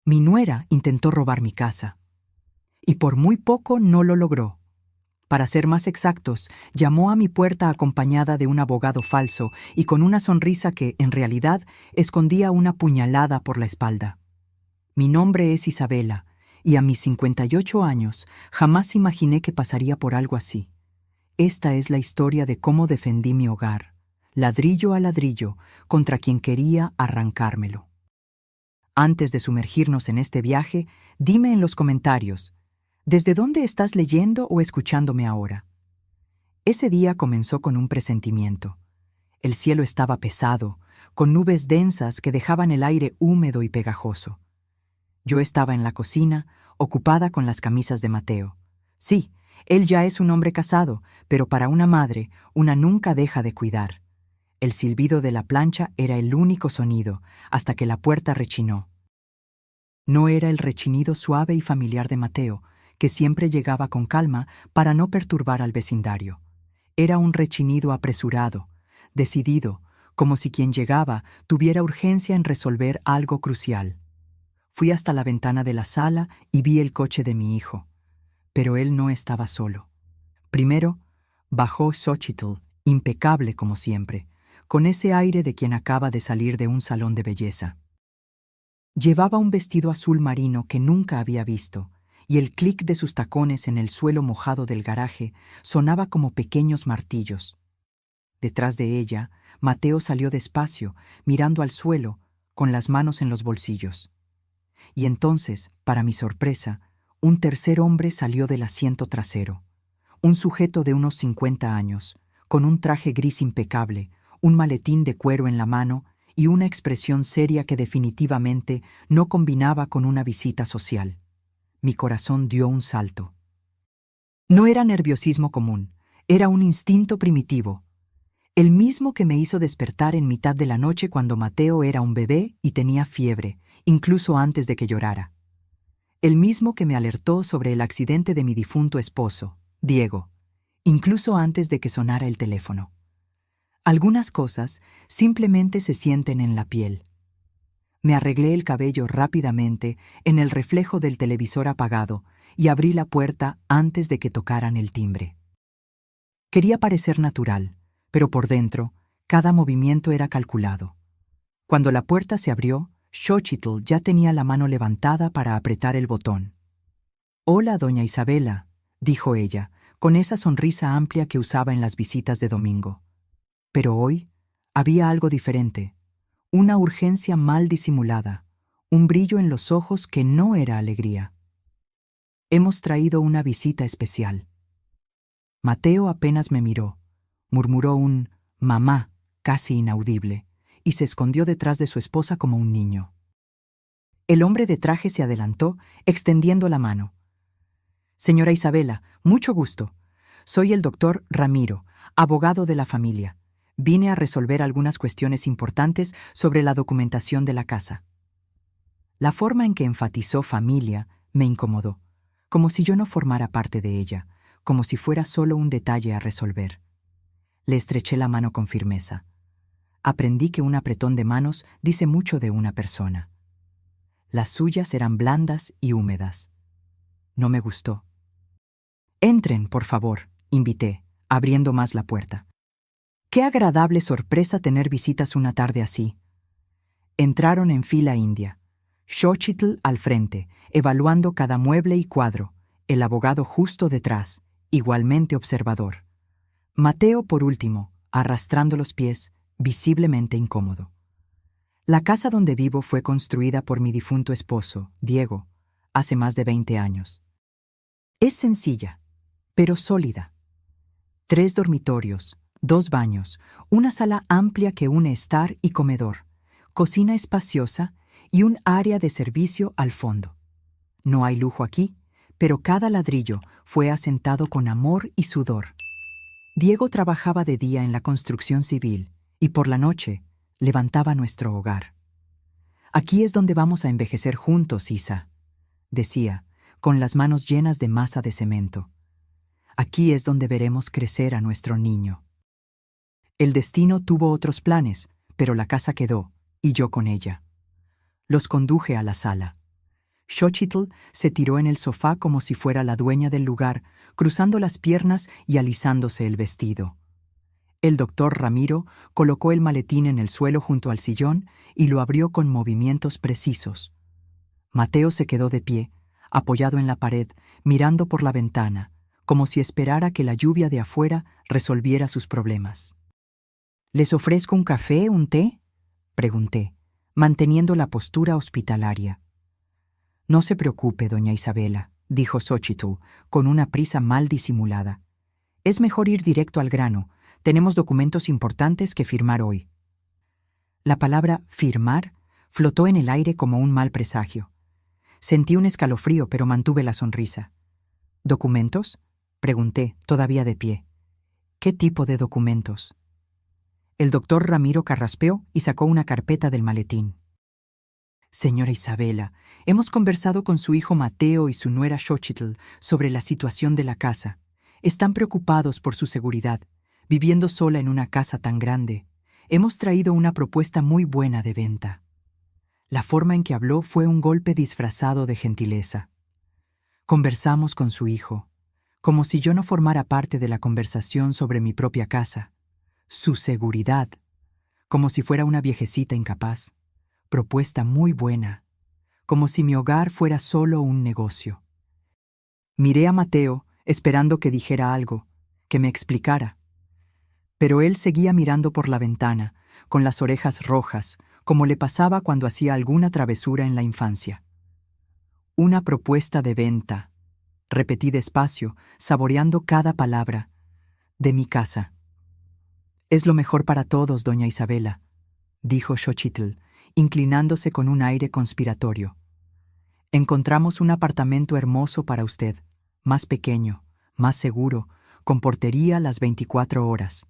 Mi nuera intentó robar mi casa, y por muy poco no lo logró. Para ser más exactos, llamó a mi puerta acompañada de un abogado falso y con una sonrisa que, en realidad, escondía una puñalada por la espalda. Mi nombre es Isabela, y a mis 58 años jamás imaginé que pasaría por algo así. Esta es la historia de cómo defendí mi hogar, ladrillo a ladrillo, contra quien quería arrancármelo. Antes de sumergirnos en este viaje, dime en los comentarios, ¿desde dónde estás leyendo o escuchándome ahora? Ese día comenzó con un presentimiento. El cielo estaba pesado, con nubes densas que dejaban el aire húmedo y pegajoso. Yo estaba en la cocina, ocupada con las camisas de Mateo. Sí, él ya es un hombre casado, pero para una madre, una nunca deja de cuidar. El silbido de la plancha era el único sonido, hasta que la puerta rechinó. No era el rechinido suave y familiar de Mateo, que siempre llegaba con calma para no perturbar al vecindario. Era un rechinido apresurado, decidido, como si quien llegaba tuviera urgencia en resolver algo crucial. Fui hasta la ventana de la sala y vi el coche de mi hijo. Pero él no estaba solo. Primero, bajó Xochitl, impecable como siempre, con ese aire de quien acaba de salir de un salón de belleza. Llevaba un vestido azul marino que nunca había visto, y el clic de sus tacones en el suelo mojado del garaje sonaba como pequeños martillos. Detrás de ella, Mateo salió despacio, mirando al suelo, con las manos en los bolsillos. Y entonces, para mi sorpresa, un tercer hombre salió del asiento trasero. Un sujeto de unos 50 años, con un traje gris impecable, un maletín de cuero en la mano y una expresión seria que definitivamente no combinaba con una visita social. Mi corazón dio un salto. No era nerviosismo común, era un instinto primitivo, el mismo que me hizo despertar en mitad de la noche cuando Mateo era un bebé y tenía fiebre, incluso antes de que llorara. El mismo que me alertó sobre el accidente de mi difunto esposo, Diego, incluso antes de que sonara el teléfono. Algunas cosas simplemente se sienten en la piel. Me arreglé el cabello rápidamente en el reflejo del televisor apagado y abrí la puerta antes de que tocaran el timbre. Quería parecer natural, pero por dentro, cada movimiento era calculado. Cuando la puerta se abrió, Xochitl ya tenía la mano levantada para apretar el botón. «Hola, doña Isabela», dijo ella, con esa sonrisa amplia que usaba en las visitas de domingo. Pero hoy había algo diferente, una urgencia mal disimulada, un brillo en los ojos que no era alegría. «Hemos traído una visita especial». Mateo apenas me miró, murmuró un «mamá» casi inaudible, y se escondió detrás de su esposa como un niño. El hombre de traje se adelantó, extendiendo la mano. «Señora Isabela, mucho gusto. Soy el doctor Ramiro, abogado de la familia. Vine a resolver algunas cuestiones importantes sobre la documentación de la casa». La forma en que enfatizó familia me incomodó, como si yo no formara parte de ella, como si fuera solo un detalle a resolver. Le estreché la mano con firmeza. Aprendí que un apretón de manos dice mucho de una persona. Las suyas eran blandas y húmedas. No me gustó. «Entren, por favor», invité, abriendo más la puerta. «Qué agradable sorpresa tener visitas una tarde así». Entraron en fila india. Xochitl al frente, evaluando cada mueble y cuadro, el abogado justo detrás, igualmente observador. Mateo por último, arrastrando los pies, visiblemente incómodo. La casa donde vivo fue construida por mi difunto esposo, Diego, hace más de 20 años. Es sencilla, pero sólida. 3 dormitorios, 2 baños, una sala amplia que une estar y comedor, cocina espaciosa y un área de servicio al fondo. No hay lujo aquí, pero cada ladrillo fue asentado con amor y sudor. Diego trabajaba de día en la construcción civil y por la noche levantaba nuestro hogar. «Aquí es donde vamos a envejecer juntos, Isa», decía, con las manos llenas de masa de cemento. «Aquí es donde veremos crecer a nuestro niño». El destino tuvo otros planes, pero la casa quedó, y yo con ella. Los conduje a la sala. Xochitl se tiró en el sofá como si fuera la dueña del lugar, cruzando las piernas y alisándose el vestido. El doctor Ramiro colocó el maletín en el suelo junto al sillón y lo abrió con movimientos precisos. Mateo se quedó de pie, apoyado en la pared, mirando por la ventana, como si esperara que la lluvia de afuera resolviera sus problemas. ¿Les ofrezco un café, un té?, pregunté, manteniendo la postura hospitalaria. No se preocupe, doña Isabela, dijo Xochitl, con una prisa mal disimulada. Es mejor ir directo al grano. Tenemos documentos importantes que firmar hoy. La palabra firmar flotó en el aire como un mal presagio. Sentí un escalofrío, pero mantuve la sonrisa. ¿Documentos?, pregunté, todavía de pie. ¿Qué tipo de documentos? El doctor Ramiro carraspeó y sacó una carpeta del maletín. Señora Isabela, hemos conversado con su hijo Mateo y su nuera Xochitl sobre la situación de la casa. Están preocupados por su seguridad, viviendo sola en una casa tan grande. Hemos traído una propuesta muy buena de venta. La forma en que habló fue un golpe disfrazado de gentileza. Conversamos con su hijo, como si yo no formara parte de la conversación sobre mi propia casa. Su seguridad, como si fuera una viejecita incapaz. Propuesta muy buena, como si mi hogar fuera solo un negocio. Miré a Mateo, esperando que dijera algo, que me explicara. Pero él seguía mirando por la ventana, con las orejas rojas, como le pasaba cuando hacía alguna travesura en la infancia. Una propuesta de venta, repetí despacio, saboreando cada palabra, de mi casa. Es lo mejor para todos, doña Isabela, dijo Xochitl, inclinándose con un aire conspiratorio. Encontramos un apartamento hermoso para usted, más pequeño, más seguro, con portería las 24 horas.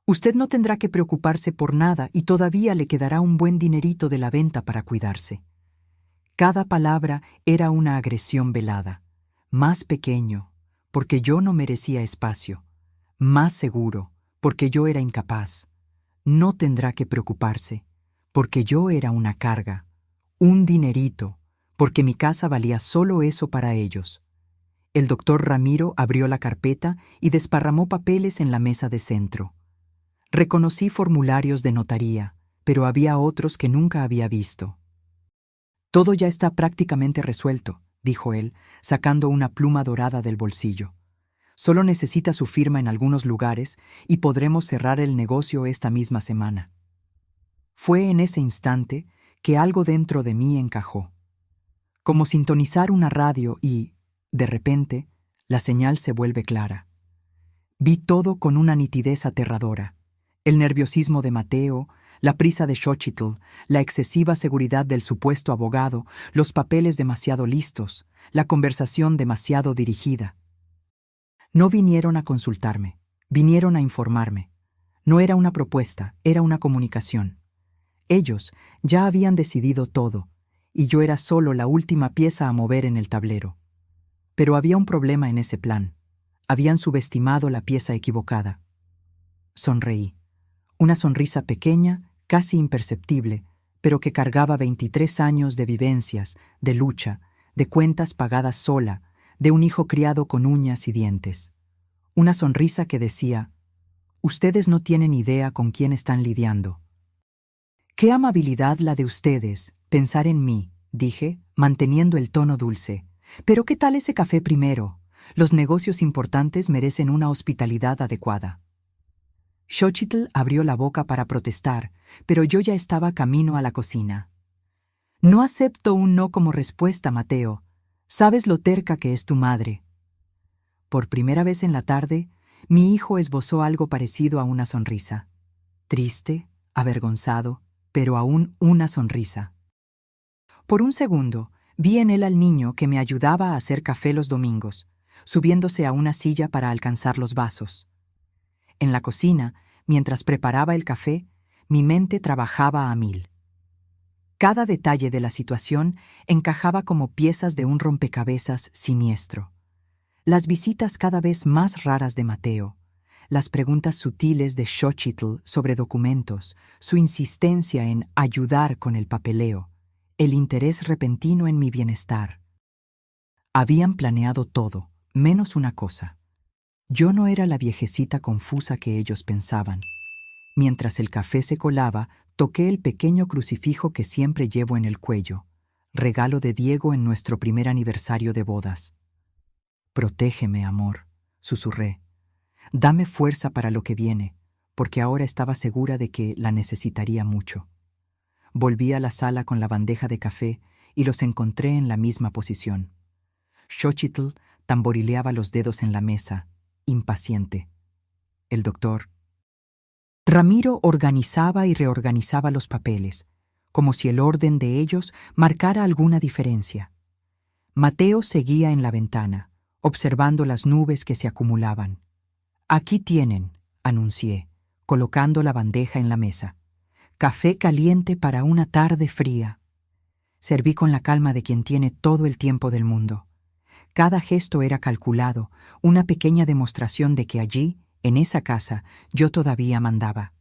Usted no tendrá que preocuparse por nada y todavía le quedará un buen dinerito de la venta para cuidarse. Cada palabra era una agresión velada. Más pequeño, porque yo no merecía espacio. Más seguro, porque yo era incapaz. No tendrá que preocuparse, porque yo era una carga. Un dinerito, porque mi casa valía solo eso para ellos. El doctor Ramiro abrió la carpeta y desparramó papeles en la mesa de centro. Reconocí formularios de notaría, pero había otros que nunca había visto. Todo ya está prácticamente resuelto, dijo él, sacando una pluma dorada del bolsillo. Solo necesita su firma en algunos lugares y podremos cerrar el negocio esta misma semana. Fue en ese instante que algo dentro de mí encajó. Como sintonizar una radio y, de repente, la señal se vuelve clara. Vi todo con una nitidez aterradora. El nerviosismo de Mateo, la prisa de Xochitl, la excesiva seguridad del supuesto abogado, los papeles demasiado listos, la conversación demasiado dirigida. No vinieron a consultarme, vinieron a informarme. No era una propuesta, era una comunicación. Ellos ya habían decidido todo, y yo era solo la última pieza a mover en el tablero. Pero había un problema en ese plan. Habían subestimado la pieza equivocada. Sonreí. Una sonrisa pequeña, casi imperceptible, pero que cargaba 23 años de vivencias, de lucha, de cuentas pagadas sola, de un hijo criado con uñas y dientes. Una sonrisa que decía: ustedes no tienen idea con quién están lidiando. Qué amabilidad la de ustedes, pensar en mí, dije, manteniendo el tono dulce. Pero ¿qué tal ese café primero? Los negocios importantes merecen una hospitalidad adecuada. Xochitl abrió la boca para protestar, pero yo ya estaba camino a la cocina. No acepto un no como respuesta, Mateo. Sabes lo terca que es tu madre. Por primera vez en la tarde, mi hijo esbozó algo parecido a una sonrisa. Triste, avergonzado, pero aún una sonrisa. Por un segundo, vi en él al niño que me ayudaba a hacer café los domingos, subiéndose a una silla para alcanzar los vasos. En la cocina, mientras preparaba el café, mi mente trabajaba a mil. Cada detalle de la situación encajaba como piezas de un rompecabezas siniestro. Las visitas cada vez más raras de Mateo, las preguntas sutiles de Xochitl sobre documentos, su insistencia en ayudar con el papeleo, el interés repentino en mi bienestar. Habían planeado todo, menos una cosa. Yo no era la viejecita confusa que ellos pensaban. Mientras el café se colaba, toqué el pequeño crucifijo que siempre llevo en el cuello, regalo de Diego en nuestro primer aniversario de bodas. «Protégeme, amor», susurré. «Dame fuerza para lo que viene», porque ahora estaba segura de que la necesitaría mucho. Volví a la sala con la bandeja de café y los encontré en la misma posición. Xochitl tamborileaba los dedos en la mesa, impaciente. El doctor. Ramiro organizaba y reorganizaba los papeles, como si el orden de ellos marcara alguna diferencia. Mateo seguía en la ventana, observando las nubes que se acumulaban. «Aquí tienen», anuncié, colocando la bandeja en la mesa. «Café caliente para una tarde fría». Serví con la calma de quien tiene todo el tiempo del mundo. Cada gesto era calculado, una pequeña demostración de que allí, en esa casa, yo todavía mandaba.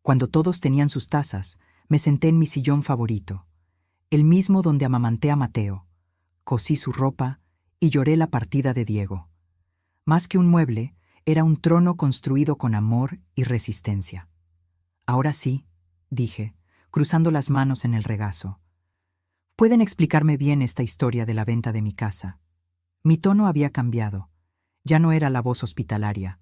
Cuando todos tenían sus tazas, me senté en mi sillón favorito, el mismo donde amamanté a Mateo, cosí su ropa y lloré la partida de Diego. Más que un mueble, era un trono construido con amor y resistencia. «Ahora sí», dije, cruzando las manos en el regazo. «Pueden explicarme bien esta historia de la venta de mi casa». Mi tono había cambiado. Ya no era la voz hospitalaria.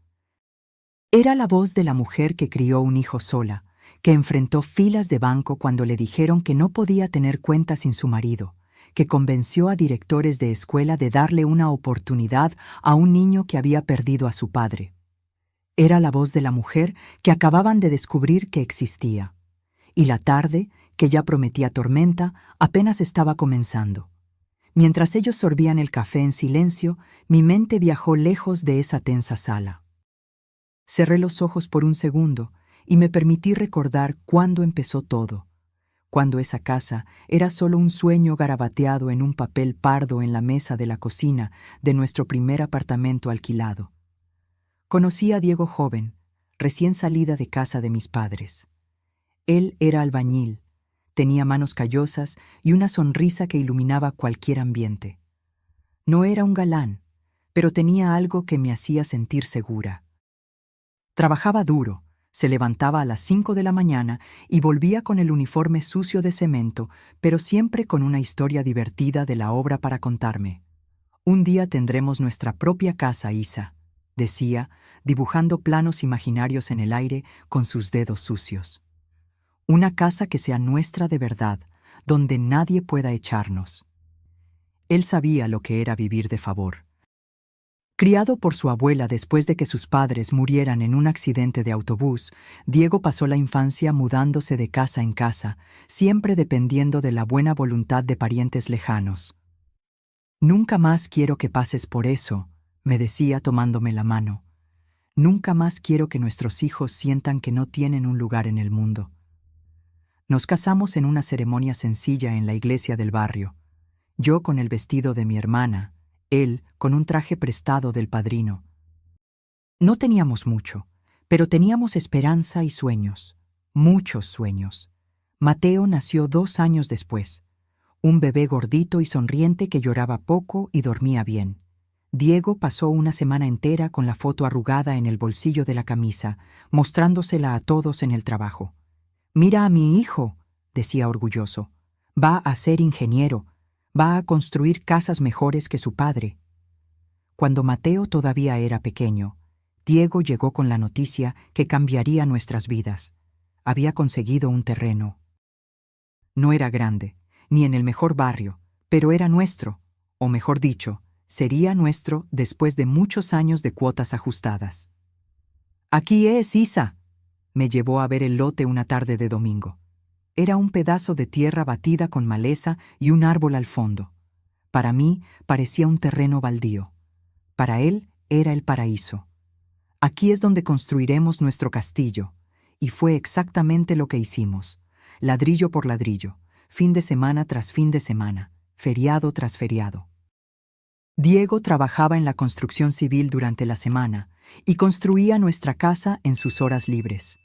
Era la voz de la mujer que crió un hijo sola, que enfrentó filas de banco cuando le dijeron que no podía tener cuenta sin su marido, que convenció a directores de escuela de darle una oportunidad a un niño que había perdido a su padre. Era la voz de la mujer que acababan de descubrir que existía. Y la tarde, que ya prometía tormenta, apenas estaba comenzando. Mientras ellos sorbían el café en silencio, mi mente viajó lejos de esa tensa sala. Cerré los ojos por un segundo y me permití recordar cuándo empezó todo, cuando esa casa era solo un sueño garabateado en un papel pardo en la mesa de la cocina de nuestro primer apartamento alquilado. Conocí a Diego joven, recién salida de casa de mis padres. Él era albañil. Tenía manos callosas y una sonrisa que iluminaba cualquier ambiente. No era un galán, pero tenía algo que me hacía sentir segura. Trabajaba duro, se levantaba a las 5 de la mañana y volvía con el uniforme sucio de cemento, pero siempre con una historia divertida de la obra para contarme. «Un día tendremos nuestra propia casa, Isa», decía, dibujando planos imaginarios en el aire con sus dedos sucios. «Una casa que sea nuestra de verdad, donde nadie pueda echarnos». Él sabía lo que era vivir de favor. Criado por su abuela después de que sus padres murieran en un accidente de autobús, Diego pasó la infancia mudándose de casa en casa, siempre dependiendo de la buena voluntad de parientes lejanos. «Nunca más quiero que pases por eso», me decía tomándome la mano. «Nunca más quiero que nuestros hijos sientan que no tienen un lugar en el mundo». Nos casamos en una ceremonia sencilla en la iglesia del barrio. Yo con el vestido de mi hermana, él con un traje prestado del padrino. No teníamos mucho, pero teníamos esperanza y sueños, muchos sueños. Mateo nació 2 años después, un bebé gordito y sonriente que lloraba poco y dormía bien. Diego pasó una semana entera con la foto arrugada en el bolsillo de la camisa, mostrándosela a todos en el trabajo. «Mira a mi hijo», decía orgulloso. «Va a ser ingeniero, va a construir casas mejores que su padre». Cuando Mateo todavía era pequeño, Diego llegó con la noticia que cambiaría nuestras vidas. Había conseguido un terreno. No era grande, ni en el mejor barrio, pero era nuestro, o mejor dicho, sería nuestro después de muchos años de cuotas ajustadas. «Aquí es, Isa», me llevó a ver el lote una tarde de domingo. Era un pedazo de tierra batida con maleza y un árbol al fondo. Para mí parecía un terreno baldío. Para él era el paraíso. «Aquí es donde construiremos nuestro castillo», y fue exactamente lo que hicimos, ladrillo por ladrillo, fin de semana tras fin de semana, feriado tras feriado. Diego trabajaba en la construcción civil durante la semana y construía nuestra casa en sus horas libres.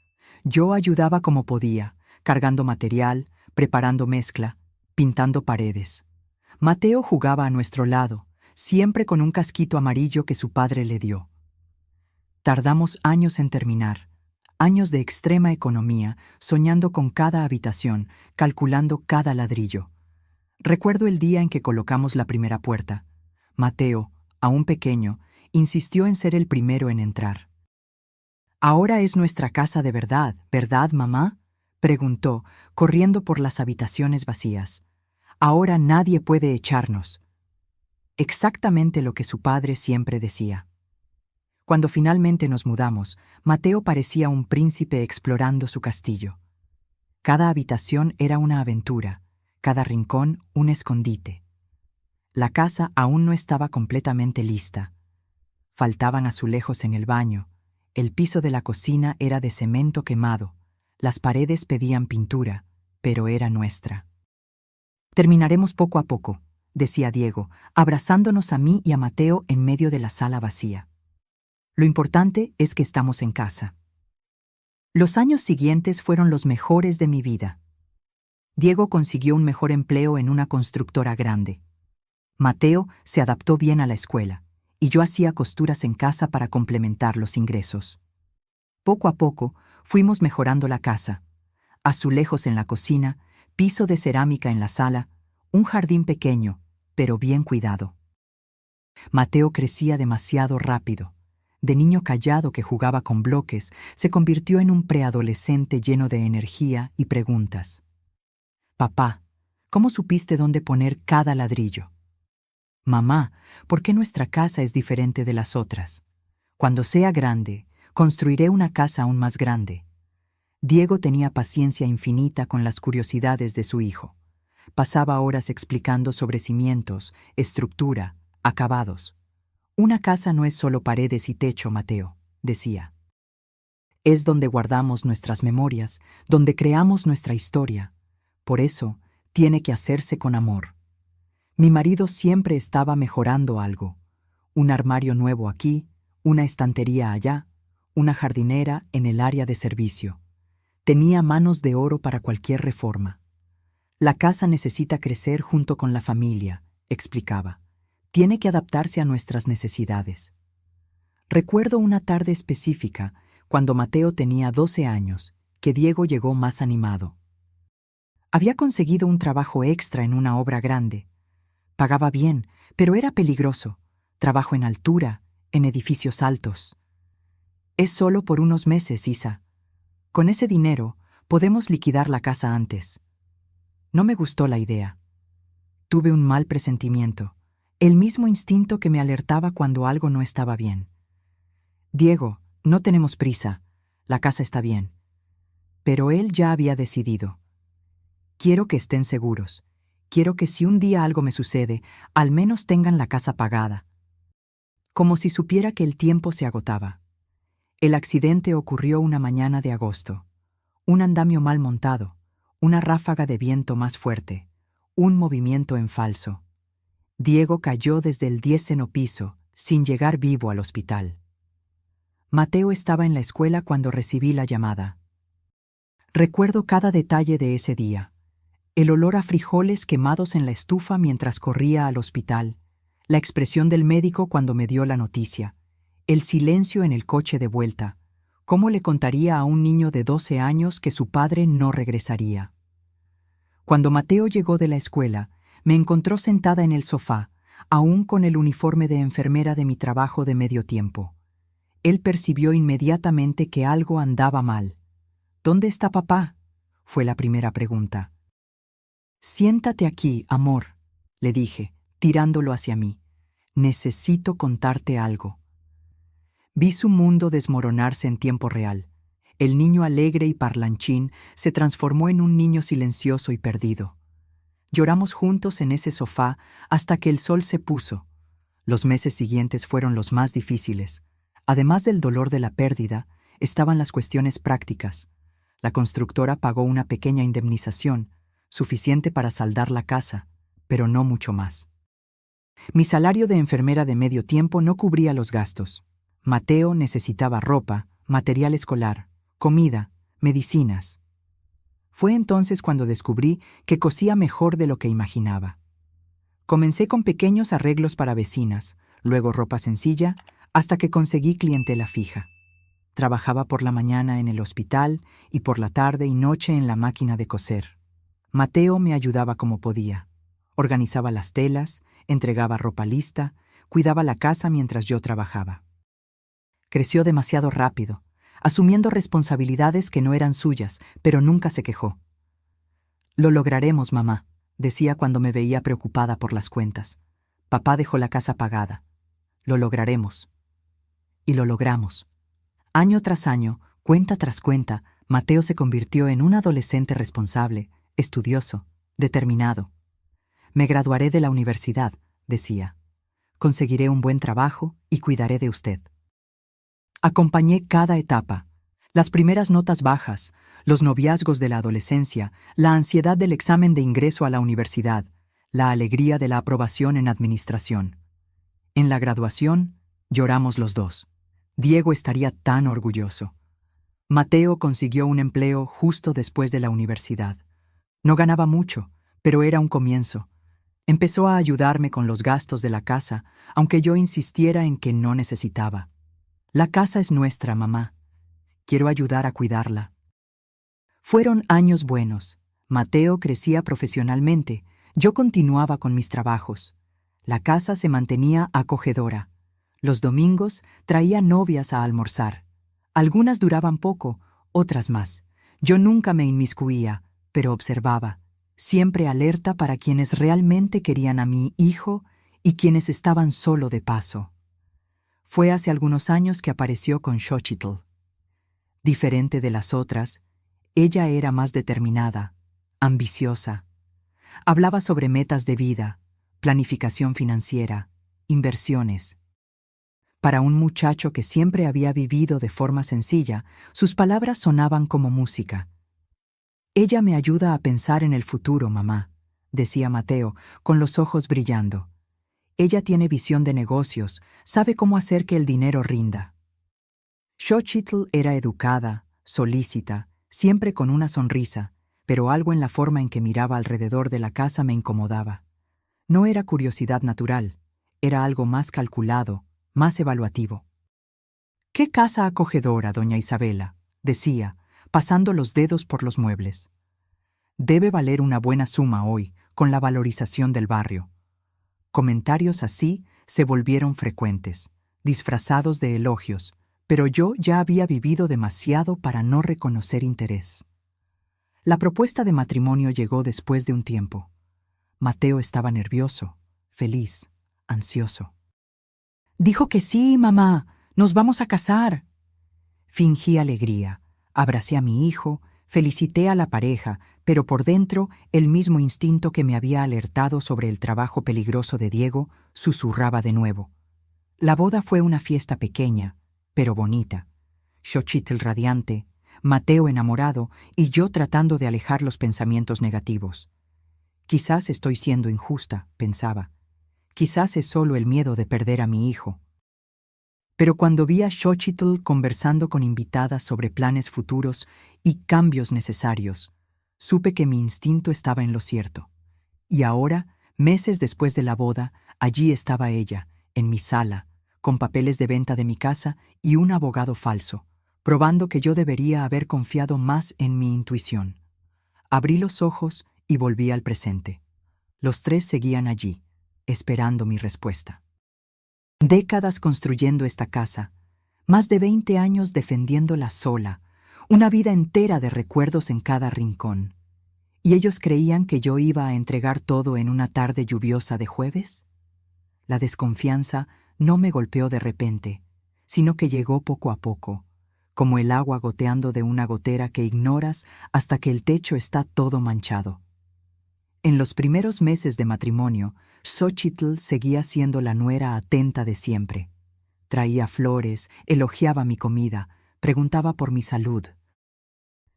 Yo ayudaba como podía, cargando material, preparando mezcla, pintando paredes. Mateo jugaba a nuestro lado, siempre con un casquito amarillo que su padre le dio. Tardamos años en terminar, años de extrema economía, soñando con cada habitación, calculando cada ladrillo. Recuerdo el día en que colocamos la primera puerta. Mateo, aún pequeño, insistió en ser el primero en entrar. «Ahora es nuestra casa de verdad, ¿verdad, mamá?», preguntó, corriendo por las habitaciones vacías. «Ahora nadie puede echarnos». Exactamente lo que su padre siempre decía. Cuando finalmente nos mudamos, Mateo parecía un príncipe explorando su castillo. Cada habitación era una aventura, cada rincón un escondite. La casa aún no estaba completamente lista. Faltaban azulejos en el baño, el piso de la cocina era de cemento quemado, las paredes pedían pintura, pero era nuestra. «Terminaremos poco a poco», decía Diego, abrazándonos a mí y a Mateo en medio de la sala vacía. «Lo importante es que estamos en casa». Los años siguientes fueron los mejores de mi vida. Diego consiguió un mejor empleo en una constructora grande. Mateo se adaptó bien a la escuela, y yo hacía costuras en casa para complementar los ingresos. Poco a poco, fuimos mejorando la casa. Azulejos en la cocina, piso de cerámica en la sala, un jardín pequeño, pero bien cuidado. Mateo crecía demasiado rápido. De niño callado que jugaba con bloques, se convirtió en un preadolescente lleno de energía y preguntas. «Papá, ¿cómo supiste dónde poner cada ladrillo?». «Mamá, ¿por qué nuestra casa es diferente de las otras? Cuando sea grande, construiré una casa aún más grande». Diego tenía paciencia infinita con las curiosidades de su hijo. Pasaba horas explicando sobre cimientos, estructura, acabados. «Una casa no es solo paredes y techo, Mateo», decía. «Es donde guardamos nuestras memorias, donde creamos nuestra historia. Por eso, tiene que hacerse con amor». Mi marido siempre estaba mejorando algo. Un armario nuevo aquí, una estantería allá, una jardinera en el área de servicio. Tenía manos de oro para cualquier reforma. «La casa necesita crecer junto con la familia», explicaba. «Tiene que adaptarse a nuestras necesidades». Recuerdo una tarde específica, cuando Mateo tenía 12 años, que Diego llegó más animado. Había conseguido un trabajo extra en una obra grande. Pagaba bien, pero era peligroso. Trabajo en altura, en edificios altos. «Es solo por unos meses, Isa. Con ese dinero, podemos liquidar la casa antes». No me gustó la idea. Tuve un mal presentimiento, el mismo instinto que me alertaba cuando algo no estaba bien. «Diego, no tenemos prisa. La casa está bien». Pero él ya había decidido. «Quiero que estén seguros. Quiero que si un día algo me sucede, al menos tengan la casa pagada». Como si supiera que el tiempo se agotaba. El accidente ocurrió una mañana de agosto. Un andamio mal montado, una ráfaga de viento más fuerte, un movimiento en falso. Diego cayó desde el 10º piso, sin llegar vivo al hospital. Mateo estaba en la escuela cuando recibí la llamada. Recuerdo cada detalle de ese día. El olor a frijoles quemados en la estufa mientras corría al hospital, la expresión del médico cuando me dio la noticia, el silencio en el coche de vuelta. ¿Cómo le contaría a un niño de 12 años que su padre no regresaría? Cuando Mateo llegó de la escuela, me encontró sentada en el sofá, aún con el uniforme de enfermera de mi trabajo de medio tiempo. Él percibió inmediatamente que algo andaba mal. «¿Dónde está papá?», fue la primera pregunta. «Siéntate aquí, amor», le dije, tirándolo hacia mí. «Necesito contarte algo». Vi su mundo desmoronarse en tiempo real. El niño alegre y parlanchín se transformó en un niño silencioso y perdido. Lloramos juntos en ese sofá hasta que el sol se puso. Los meses siguientes fueron los más difíciles. Además del dolor de la pérdida, estaban las cuestiones prácticas. La constructora pagó una pequeña indemnización, suficiente para saldar la casa, pero no mucho más. Mi salario de enfermera de medio tiempo no cubría los gastos. Mateo necesitaba ropa, material escolar, comida, medicinas. Fue entonces cuando descubrí que cosía mejor de lo que imaginaba. Comencé con pequeños arreglos para vecinas, luego ropa sencilla, hasta que conseguí clientela fija. Trabajaba por la mañana en el hospital y por la tarde y noche en la máquina de coser. Mateo me ayudaba como podía. Organizaba las telas, entregaba ropa lista, cuidaba la casa mientras yo trabajaba. Creció demasiado rápido, asumiendo responsabilidades que no eran suyas, pero nunca se quejó. «Lo lograremos, mamá», decía cuando me veía preocupada por las cuentas. «Papá dejó la casa pagada. Lo lograremos». Y lo logramos. Año tras año, cuenta tras cuenta, Mateo se convirtió en un adolescente responsable, estudioso, determinado. «Me graduaré de la universidad», decía. «Conseguiré un buen trabajo y cuidaré de usted». Acompañé cada etapa. Las primeras notas bajas, los noviazgos de la adolescencia, la ansiedad del examen de ingreso a la universidad, la alegría de la aprobación en administración. En la graduación, lloramos los dos. Diego estaría tan orgulloso. Mateo consiguió un empleo justo después de la universidad. No ganaba mucho, pero era un comienzo. Empezó a ayudarme con los gastos de la casa, aunque yo insistiera en que no necesitaba. «La casa es nuestra, mamá. Quiero ayudar a cuidarla». Fueron años buenos. Mateo crecía profesionalmente. Yo continuaba con mis trabajos. La casa se mantenía acogedora. Los domingos traía novias a almorzar. Algunas duraban poco, otras más. Yo nunca me inmiscuía, pero observaba, siempre alerta para quienes realmente querían a mi hijo y quienes estaban solo de paso. Fue hace algunos años que apareció con Xochitl. Diferente de las otras, ella era más determinada, ambiciosa. Hablaba sobre metas de vida, planificación financiera, inversiones. Para un muchacho que siempre había vivido de forma sencilla, sus palabras sonaban como música. «Ella me ayuda a pensar en el futuro, mamá», decía Mateo, con los ojos brillando. «Ella tiene visión de negocios, sabe cómo hacer que el dinero rinda». Xochitl era educada, solícita, siempre con una sonrisa, pero algo en la forma en que miraba alrededor de la casa me incomodaba. No era curiosidad natural, era algo más calculado, más evaluativo. «Qué casa acogedora, doña Isabela», decía, pasando los dedos por los muebles. «Debe valer una buena suma hoy, con la valorización del barrio». Comentarios así se volvieron frecuentes, disfrazados de elogios, pero yo ya había vivido demasiado para no reconocer interés. La propuesta de matrimonio llegó después de un tiempo. Mateo estaba nervioso, feliz, ansioso. «Dijo que sí, mamá, nos vamos a casar». Fingí alegría, abracé a mi hijo, felicité a la pareja, pero por dentro el mismo instinto que me había alertado sobre el trabajo peligroso de Diego susurraba de nuevo. La boda fue una fiesta pequeña, pero bonita. Xochitl radiante, Mateo enamorado y yo tratando de alejar los pensamientos negativos. Quizás estoy siendo injusta, pensaba. Quizás es solo el miedo de perder a mi hijo. Pero cuando vi a Xochitl conversando con invitadas sobre planes futuros y cambios necesarios, supe que mi instinto estaba en lo cierto. Y ahora, meses después de la boda, allí estaba ella, en mi sala, con papeles de venta de mi casa y un abogado falso, probando que yo debería haber confiado más en mi intuición. Abrí los ojos y volví al presente. Los tres seguían allí, esperando mi respuesta. Décadas construyendo esta casa, más de 20 años defendiéndola sola, una vida entera de recuerdos en cada rincón. ¿Y ellos creían que yo iba a entregar todo en una tarde lluviosa de jueves? La desconfianza no me golpeó de repente, sino que llegó poco a poco, como el agua goteando de una gotera que ignoras hasta que el techo está todo manchado. En los primeros meses de matrimonio, Xochitl seguía siendo la nuera atenta de siempre. Traía flores, elogiaba mi comida, preguntaba por mi salud.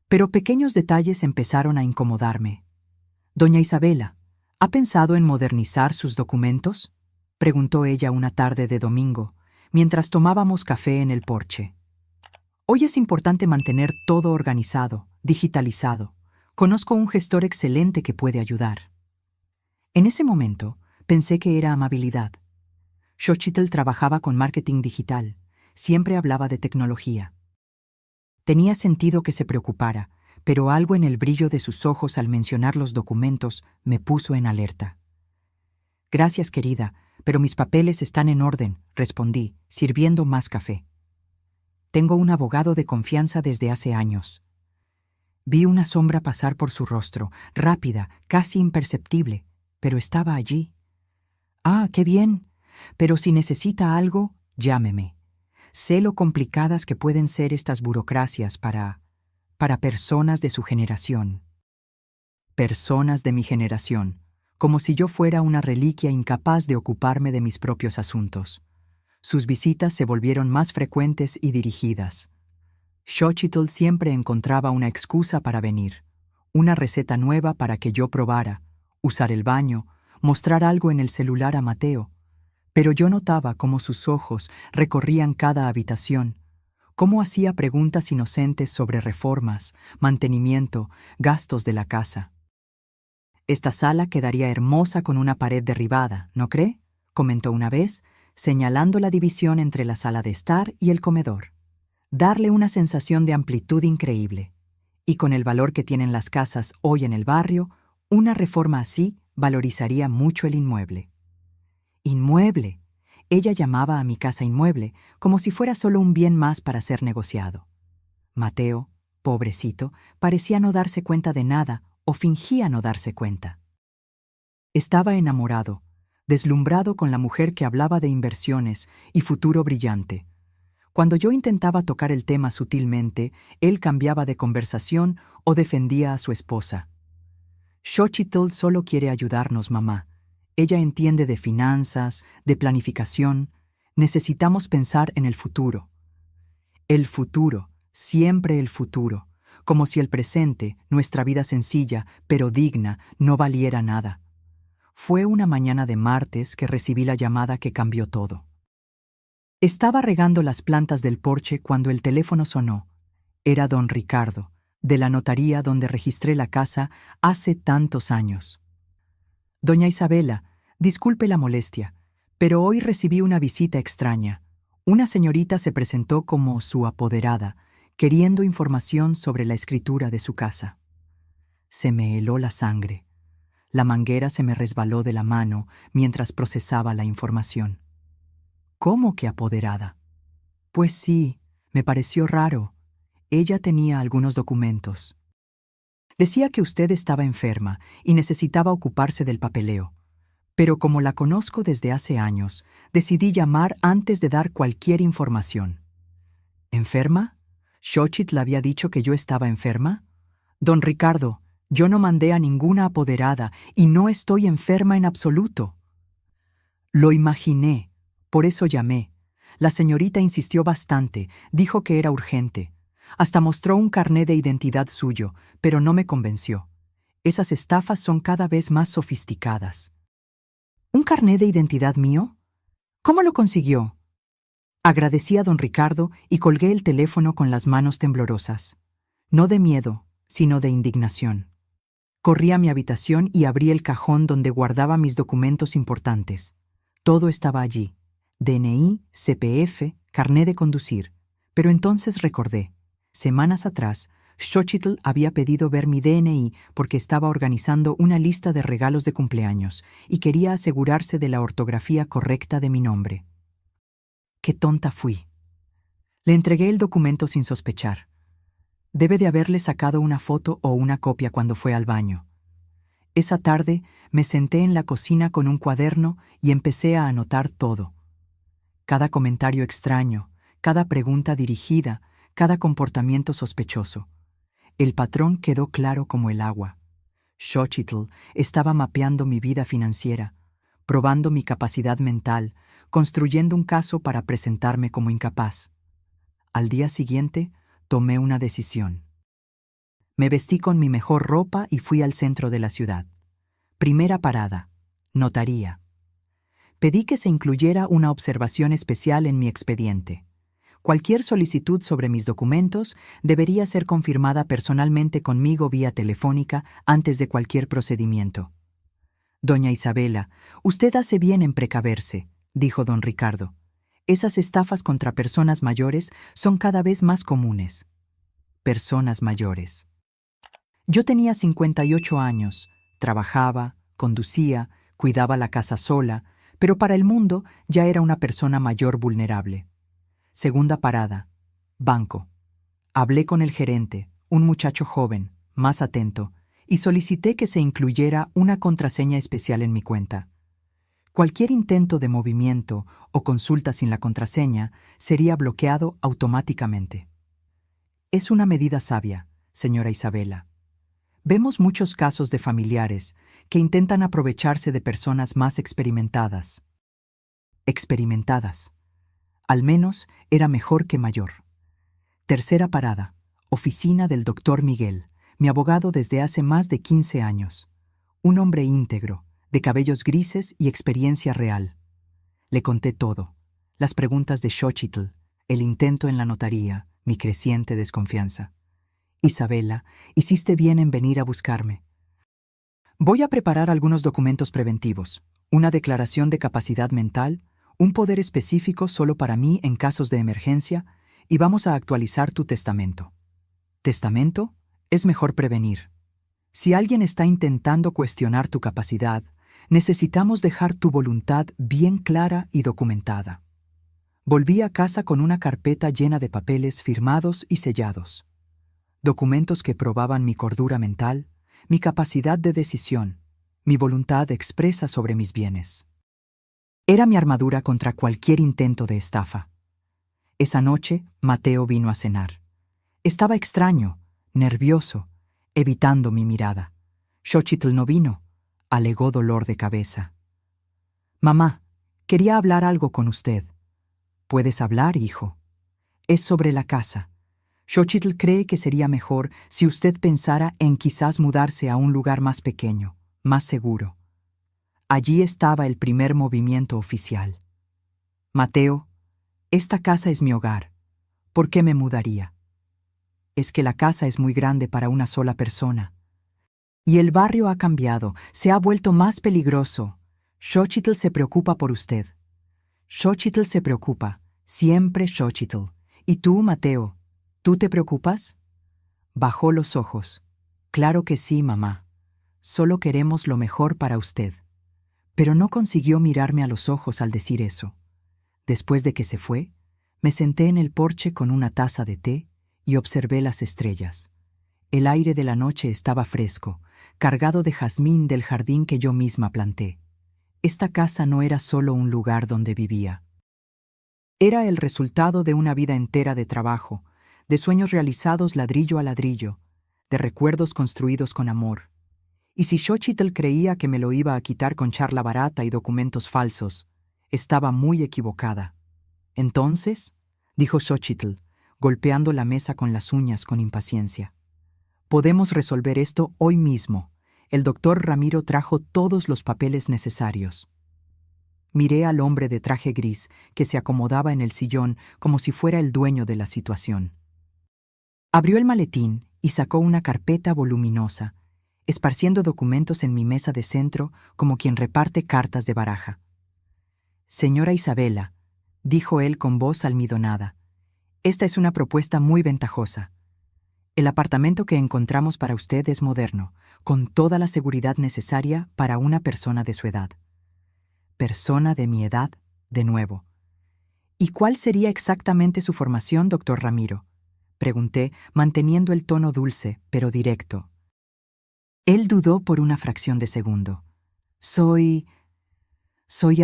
Pero pequeños detalles empezaron a incomodarme. «Doña Isabela, ¿ha pensado en modernizar sus documentos?», preguntó ella una tarde de domingo, mientras tomábamos café en el porche. «Hoy es importante mantener todo organizado, digitalizado. Conozco un gestor excelente que puede ayudar. En ese momento, pensé que era amabilidad. Xochitl trabajaba con marketing digital. Siempre hablaba de tecnología. Tenía sentido que se preocupara, pero algo en el brillo de sus ojos al mencionar los documentos me puso en alerta. Gracias, querida, pero mis papeles están en orden, respondí, sirviendo más café. Tengo un abogado de confianza desde hace años. Vi una sombra pasar por su rostro, rápida, casi imperceptible, pero estaba allí. Ah, qué bien. Pero si necesita algo, llámeme. Sé lo complicadas que pueden ser estas burocracias para personas de su generación. Personas de mi generación, como si yo fuera una reliquia incapaz de ocuparme de mis propios asuntos. Sus visitas se volvieron más frecuentes y dirigidas. Xochitl siempre encontraba una excusa para venir, una receta nueva para que yo probara, usar el baño, mostrar algo en el celular a Mateo. Pero yo notaba cómo sus ojos recorrían cada habitación, cómo hacía preguntas inocentes sobre reformas, mantenimiento, gastos de la casa. Esta sala quedaría hermosa con una pared derribada, ¿no cree?, comentó una vez, señalando la división entre la sala de estar y el comedor. Darle una sensación de amplitud increíble. Y con el valor que tienen las casas hoy en el barrio, una reforma así valorizaría mucho el inmueble. ¡Inmueble! Ella llamaba a mi casa inmueble, como si fuera solo un bien más para ser negociado. Mateo, pobrecito, parecía no darse cuenta de nada o fingía no darse cuenta. Estaba enamorado, deslumbrado con la mujer que hablaba de inversiones y futuro brillante. Cuando yo intentaba tocar el tema sutilmente, él cambiaba de conversación o defendía a su esposa. Xochitl solo quiere ayudarnos, mamá. Ella entiende de finanzas, de planificación. Necesitamos pensar en el futuro. El futuro, siempre el futuro, como si el presente, nuestra vida sencilla, pero digna, no valiera nada. Fue una mañana de martes que recibí la llamada que cambió todo. Estaba regando las plantas del porche cuando el teléfono sonó. Era don Ricardo, de la notaría donde registré la casa hace tantos años. Doña Isabela, disculpe la molestia, pero hoy recibí una visita extraña. Una señorita se presentó como su apoderada, queriendo información sobre la escritura de su casa. Se me heló la sangre. La manguera se me resbaló de la mano mientras procesaba la información. ¿Cómo que apoderada? Pues sí, me pareció raro. Ella tenía algunos documentos. Decía que usted estaba enferma y necesitaba ocuparse del papeleo. Pero como la conozco desde hace años, decidí llamar antes de dar cualquier información. ¿Enferma? ¿Xochitl había dicho que yo estaba enferma? Don Ricardo, yo no mandé a ninguna apoderada y no estoy enferma en absoluto. Lo imaginé, por eso llamé. La señorita insistió bastante, dijo que era urgente. Hasta mostró un carné de identidad suyo, pero no me convenció. Esas estafas son cada vez más sofisticadas. ¿Un carné de identidad mío? ¿Cómo lo consiguió? Agradecí a don Ricardo y colgué el teléfono con las manos temblorosas. No de miedo, sino de indignación. Corrí a mi habitación y abrí el cajón donde guardaba mis documentos importantes. Todo estaba allí. DNI, CPF, carné de conducir. Pero entonces recordé. Semanas atrás, Xochitl había pedido ver mi DNI porque estaba organizando una lista de regalos de cumpleaños y quería asegurarse de la ortografía correcta de mi nombre. ¡Qué tonta fui! Le entregué el documento sin sospechar. Debe de haberle sacado una foto o una copia cuando fue al baño. Esa tarde me senté en la cocina con un cuaderno y empecé a anotar todo. Cada comentario extraño, cada pregunta dirigida, cada comportamiento sospechoso. El patrón quedó claro como el agua. Xochitl estaba mapeando mi vida financiera, probando mi capacidad mental, construyendo un caso para presentarme como incapaz. Al día siguiente, tomé una decisión. Me vestí con mi mejor ropa y fui al centro de la ciudad. Primera parada, notaría. Pedí que se incluyera una observación especial en mi expediente. Cualquier solicitud sobre mis documentos debería ser confirmada personalmente conmigo vía telefónica antes de cualquier procedimiento. Doña Isabela, usted hace bien en precaverse, dijo don Ricardo. Esas estafas contra personas mayores son cada vez más comunes. Personas mayores. Yo tenía 58 años, trabajaba, conducía, cuidaba la casa sola, pero para el mundo ya era una persona mayor vulnerable. Segunda parada. Banco. Hablé con el gerente, un muchacho joven, más atento, y solicité que se incluyera una contraseña especial en mi cuenta. Cualquier intento de movimiento o consulta sin la contraseña sería bloqueado automáticamente. Es una medida sabia, señora Isabela. Vemos muchos casos de familiares que intentan aprovecharse de personas más experimentadas. Experimentadas. Al menos era mejor que mayor. Tercera parada. Oficina del doctor Miguel, mi abogado desde hace más de 15 años. Un hombre íntegro, de cabellos grises y experiencia real. Le conté todo. Las preguntas de Xochitl, el intento en la notaría, mi creciente desconfianza. Isabela, hiciste bien en venir a buscarme. Voy a preparar algunos documentos preventivos, una declaración de capacidad mental, un poder específico solo para mí en casos de emergencia, y vamos a actualizar tu testamento. ¿Testamento? Es mejor prevenir. Si alguien está intentando cuestionar tu capacidad, necesitamos dejar tu voluntad bien clara y documentada. Volví a casa con una carpeta llena de papeles firmados y sellados. Documentos que probaban mi cordura mental, mi capacidad de decisión, mi voluntad expresa sobre mis bienes. Era mi armadura contra cualquier intento de estafa. Esa noche, Mateo vino a cenar. Estaba extraño, nervioso, evitando mi mirada. Xochitl no vino, alegó dolor de cabeza. Mamá, quería hablar algo con usted. Puedes hablar, hijo. Es sobre la casa. Xochitl cree que sería mejor si usted pensara en quizás mudarse a un lugar más pequeño, más seguro. Allí estaba el primer movimiento oficial. Mateo, esta casa es mi hogar. ¿Por qué me mudaría? Es que la casa es muy grande para una sola persona. Y el barrio ha cambiado, se ha vuelto más peligroso. Xochitl se preocupa por usted. Xochitl se preocupa, siempre Xochitl. ¿Y tú, Mateo, tú te preocupas? Bajó los ojos. Claro que sí, mamá. Solo queremos lo mejor para usted. Pero no consiguió mirarme a los ojos al decir eso. Después de que se fue, me senté en el porche con una taza de té y observé las estrellas. El aire de la noche estaba fresco, cargado de jazmín del jardín que yo misma planté. Esta casa no era solo un lugar donde vivía. Era el resultado de una vida entera de trabajo, de sueños realizados ladrillo a ladrillo, de recuerdos construidos con amor. Y si Xochitl creía que me lo iba a quitar con charla barata y documentos falsos, estaba muy equivocada. Entonces, dijo Xochitl, golpeando la mesa con las uñas con impaciencia, podemos resolver esto hoy mismo. El doctor Ramiro trajo todos los papeles necesarios. Miré al hombre de traje gris que se acomodaba en el sillón como si fuera el dueño de la situación. Abrió el maletín y sacó una carpeta voluminosa, esparciendo documentos en mi mesa de centro como quien reparte cartas de baraja. Señora Isabela, dijo él con voz almidonada, esta es una propuesta muy ventajosa. El apartamento que encontramos para usted es moderno, con toda la seguridad necesaria para una persona de su edad. Persona de mi edad, de nuevo. ¿Y cuál sería exactamente su formación, doctor Ramiro? Pregunté, manteniendo el tono dulce, pero directo. Él dudó por una fracción de segundo. Soy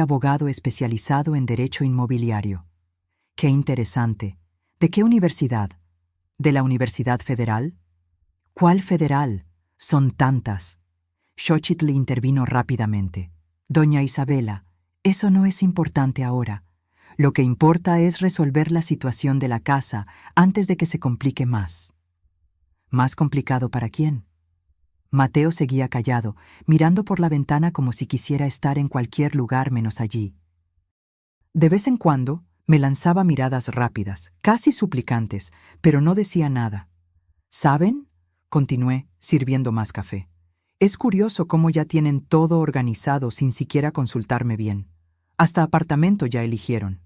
abogado especializado en derecho inmobiliario. Qué interesante. ¿De qué universidad? ¿De la Universidad Federal? ¿Cuál federal? Son tantas. Xochitl intervino rápidamente. Doña Isabela, eso no es importante ahora. Lo que importa es resolver la situación de la casa antes de que se complique más. ¿Más complicado para quién? Mateo seguía callado, mirando por la ventana como si quisiera estar en cualquier lugar menos allí. De vez en cuando, Me lanzaba miradas rápidas, casi suplicantes, pero no decía nada. ¿Saben? Continué, sirviendo más café. Es curioso cómo ya tienen todo organizado sin siquiera consultarme bien. Hasta apartamento ya eligieron.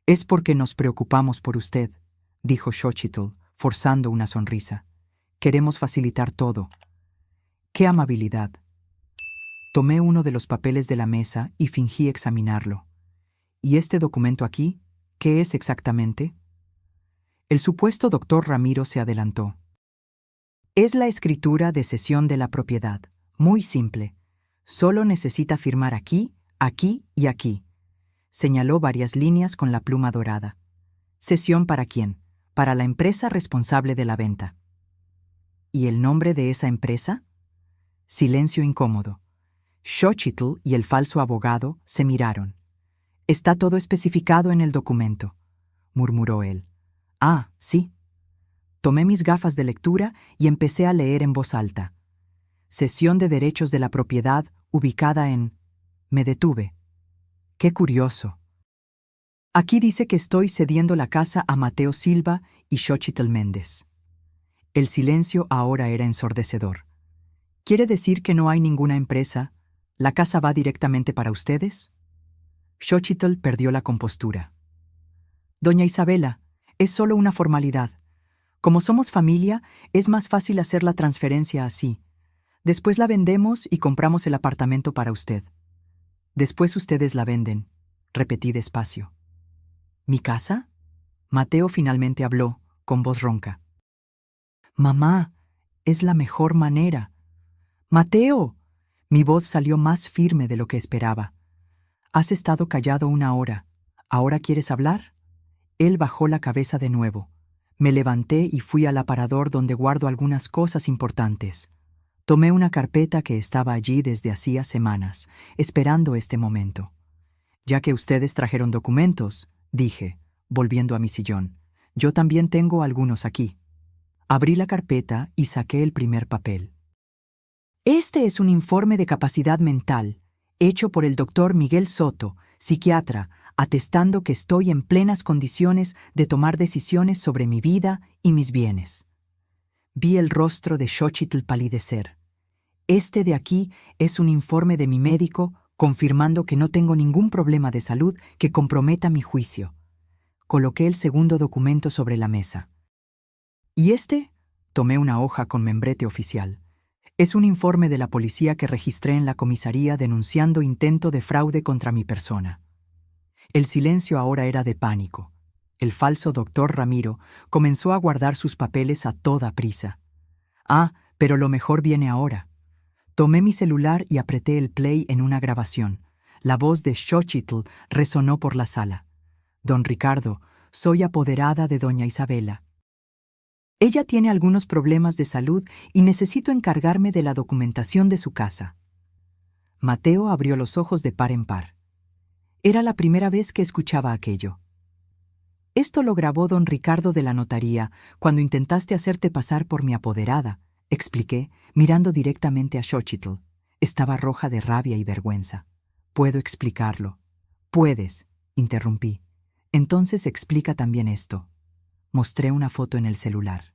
Es porque nos preocupamos por usted, dijo Xochitl, forzando una sonrisa. Queremos facilitar todo. ¡Qué amabilidad! Tomé uno de los papeles de la mesa y fingí examinarlo. ¿Y este documento aquí? ¿Qué es exactamente? El supuesto doctor Ramiro se adelantó. Es la escritura de cesión de la propiedad. Muy simple. Solo necesita firmar aquí, aquí y aquí. Señaló varias líneas con la pluma dorada. ¿Cesión para quién? Para la empresa responsable de la venta. ¿Y el nombre de esa empresa? Silencio incómodo. Xochitl y el falso abogado se miraron. Está todo especificado en el documento, murmuró él. Ah, sí. Tomé mis gafas de lectura y empecé a leer en voz alta. Cesión de derechos de la propiedad ubicada en... Me detuve. ¡Qué curioso! Aquí dice que estoy cediendo la casa a Mateo Silva y Xochitl Méndez. El silencio ahora era ensordecedor. ¿Quiere decir que no hay ninguna empresa? ¿La casa va directamente para ustedes? Xochitl perdió la compostura. Doña Isabela, es solo una formalidad. Como somos familia, es más fácil hacer la transferencia así. Después la vendemos y compramos el apartamento para usted. Después ustedes la venden, repetí despacio. ¿Mi casa? Mateo finalmente habló, con voz ronca. Mamá, es la mejor manera. ¡Mateo! Mi voz salió más firme de lo que esperaba. Has estado callado 1 hora. ¿Ahora quieres hablar? Él bajó la cabeza de nuevo. Me levanté y fui al aparador donde guardo algunas cosas importantes. Tomé una carpeta que estaba allí desde hacía semanas, esperando este momento. Ya que ustedes trajeron documentos, dije, volviendo a mi sillón, yo también tengo algunos aquí. Abrí la carpeta y saqué el primer papel. Este es un informe de capacidad mental, hecho por el doctor Miguel Soto, psiquiatra, atestando que estoy en plenas condiciones de tomar decisiones sobre mi vida y mis bienes. Vi el rostro de Xochitl palidecer. Este de aquí es un informe de mi médico confirmando que no tengo ningún problema de salud que comprometa mi juicio. Coloqué el segundo documento sobre la mesa. ¿Y este? Tomé una hoja con membrete oficial. Es un informe de la policía que registré en la comisaría denunciando intento de fraude contra mi persona. El silencio ahora era de pánico. El falso doctor Ramiro comenzó a guardar sus papeles a toda prisa. Ah, pero lo mejor viene ahora. Tomé mi celular y apreté el play en una grabación. La voz de Xochitl resonó por la sala. Don Ricardo, soy apoderada de doña Isabela. Ella tiene algunos problemas de salud y necesito encargarme de la documentación de su casa. Mateo abrió los ojos de par en par. Era la primera vez que escuchaba aquello. Esto lo grabó don Ricardo de la notaría cuando intentaste hacerte pasar por mi apoderada, expliqué, mirando directamente a Xochitl. Estaba roja de rabia y vergüenza. Puedo explicarlo. Puedes, interrumpí. Entonces explica también esto. Mostré una foto en el celular.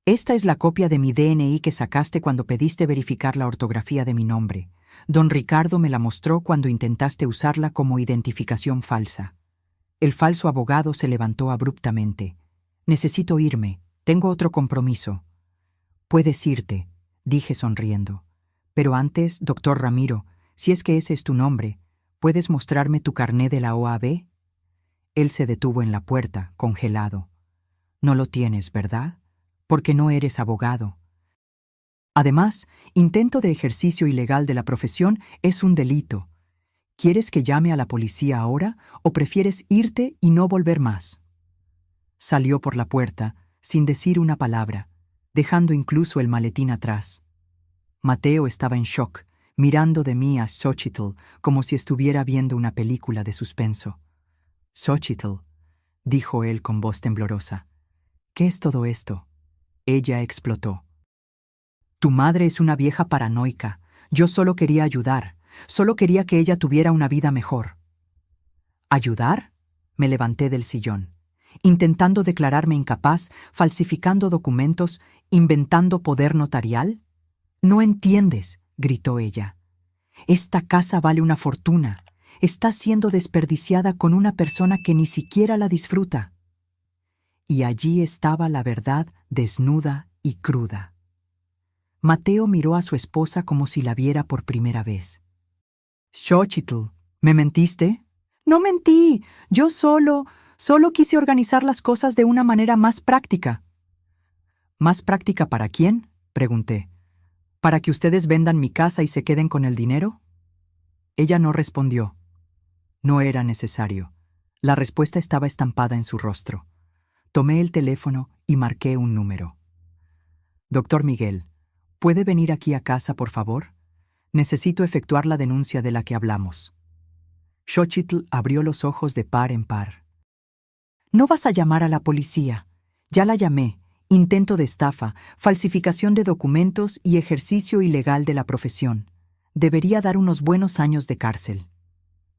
Esta es la copia de mi DNI que sacaste cuando pediste verificar la ortografía de mi nombre. Don Ricardo me la mostró cuando intentaste usarla como identificación falsa. El falso abogado se levantó abruptamente. Necesito irme. Tengo otro compromiso. Puedes irte, dije sonriendo. Pero antes, doctor Ramiro, si es que ese es tu nombre, ¿puedes mostrarme tu carné de la OAB? Él se detuvo en la puerta, congelado. No lo tienes, ¿verdad? Porque no eres abogado. Además, intento de ejercicio ilegal de la profesión es un delito. ¿Quieres que llame a la policía ahora o prefieres irte y no volver más? Salió por la puerta, sin decir una palabra, dejando incluso el maletín atrás. Mateo estaba en shock, mirando de mí a Xochitl como si estuviera viendo una película de suspenso. Xochitl, dijo él con voz temblorosa, ¿qué es todo esto? Ella explotó. Tu madre es una vieja paranoica. Yo solo quería ayudar. Solo quería que ella tuviera una vida mejor. ¿Ayudar? Me levanté del sillón, intentando declararme incapaz, falsificando documentos, inventando poder notarial. «No entiendes», gritó ella. «Esta casa vale una fortuna. Está siendo desperdiciada con una persona que ni siquiera la disfruta». Y allí estaba la verdad desnuda y cruda. Mateo miró a su esposa como si la viera por primera vez. «Xochitl, ¿me mentiste?» «No mentí. Yo solo quise organizar las cosas de una manera más práctica». «¿Más práctica para quién?», pregunté. «¿Para que ustedes vendan mi casa y se queden con el dinero?». Ella no respondió. No era necesario. La respuesta estaba estampada en su rostro. Tomé el teléfono y marqué un número. «Doctor Miguel, ¿puede venir aquí a casa, por favor? Necesito efectuar la denuncia de la que hablamos». Xochitl abrió los ojos de par en par. «No vas a llamar a la policía. Ya la llamé. Intento de estafa, falsificación de documentos y ejercicio ilegal de la profesión. Debería dar unos buenos años de cárcel».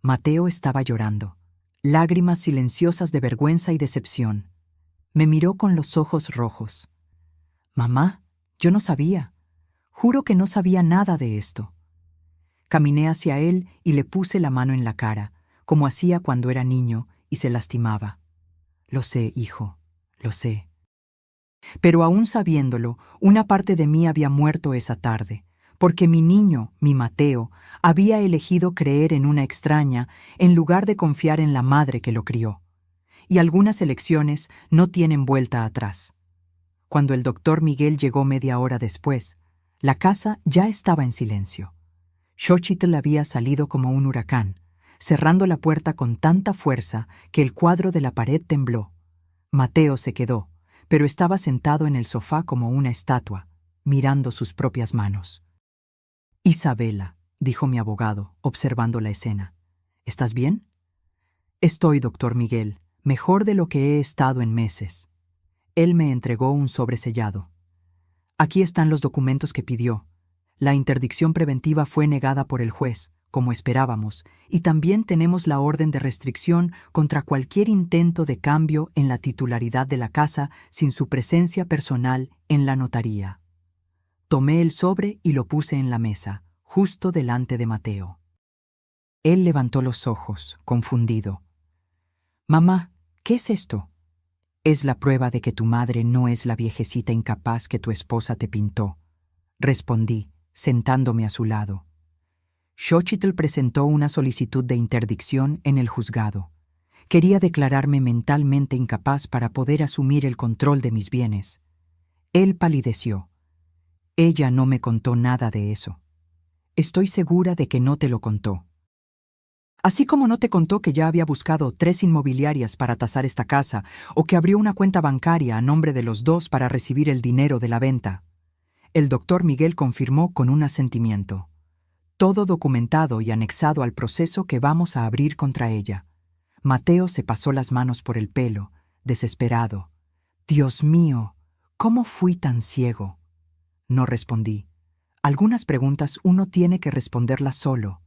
Mateo estaba llorando, lágrimas silenciosas de vergüenza y decepción. Me miró con los ojos rojos. «Mamá, yo no sabía. Juro que no sabía nada de esto». Caminé hacia él y le puse la mano en la cara, como hacía cuando era niño y se lastimaba. «Lo sé, hijo, lo sé». Pero aún sabiéndolo, una parte de mí había muerto esa tarde, porque mi niño, mi Mateo, había elegido creer en una extraña en lugar de confiar en la madre que lo crió. Y algunas elecciones no tienen vuelta atrás. Cuando el doctor Miguel llegó media hora después, la casa ya estaba en silencio. Xochitl había salido como un huracán, cerrando la puerta con tanta fuerza que el cuadro de la pared tembló. Mateo se quedó, pero estaba sentado en el sofá como una estatua, mirando sus propias manos. «Isabela», dijo mi abogado, observando la escena. «¿Estás bien?» «Estoy, doctor Miguel, mejor de lo que he estado en meses». Él me entregó un sobre sellado. «Aquí están los documentos que pidió. La interdicción preventiva fue negada por el juez, como esperábamos, y también tenemos la orden de restricción contra cualquier intento de cambio en la titularidad de la casa sin su presencia personal en la notaría». Tomé el sobre y lo puse en la mesa, justo delante de Mateo. Él levantó los ojos, confundido. «Mamá, ¿qué es esto?» «Es la prueba de que tu madre no es la viejecita incapaz que tu esposa te pintó», respondí, sentándome a su lado. Xochitl presentó una solicitud de interdicción en el juzgado. Quería declararme mentalmente incapaz para poder asumir el control de mis bienes. Él palideció. «Ella no me contó nada de eso». «Estoy segura de que no te lo contó. Así como no te contó que ya había buscado 3 inmobiliarias para tasar esta casa o que abrió una cuenta bancaria a nombre de los dos para recibir el dinero de la venta». El doctor Miguel confirmó con un asentimiento. «Todo documentado y anexado al proceso que vamos a abrir contra ella». Mateo se pasó las manos por el pelo, desesperado. «Dios mío, ¿cómo fui tan ciego?». No respondí. Algunas preguntas uno tiene que responderlas solo.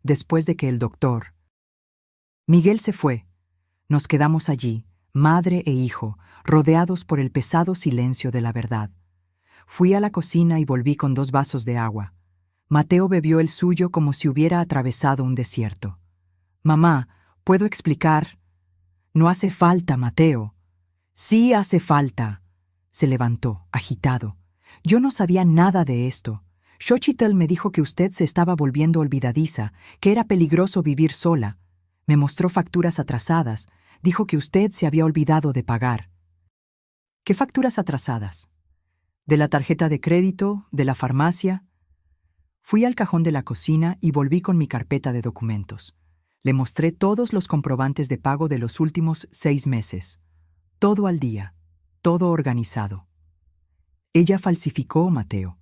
Después de que el doctor Miguel se fue, nos quedamos allí, madre e hijo, rodeados por el pesado silencio de la verdad. Fui a la cocina y volví con 2 vasos de agua. Mateo bebió el suyo como si hubiera atravesado un desierto. «Mamá, ¿puedo explicar?» «No hace falta, Mateo». «Sí hace falta». Se levantó, agitado. «Yo no sabía nada de esto. Xochitl me dijo que usted se estaba volviendo olvidadiza, que era peligroso vivir sola. Me mostró facturas atrasadas. Dijo que usted se había olvidado de pagar». «¿Qué facturas atrasadas? ¿De la tarjeta de crédito? ¿De la farmacia?» Fui al cajón de la cocina y volví con mi carpeta de documentos. Le mostré todos los comprobantes de pago de los últimos 6 meses. Todo al día, todo organizado. «Ella falsificó, Mateo.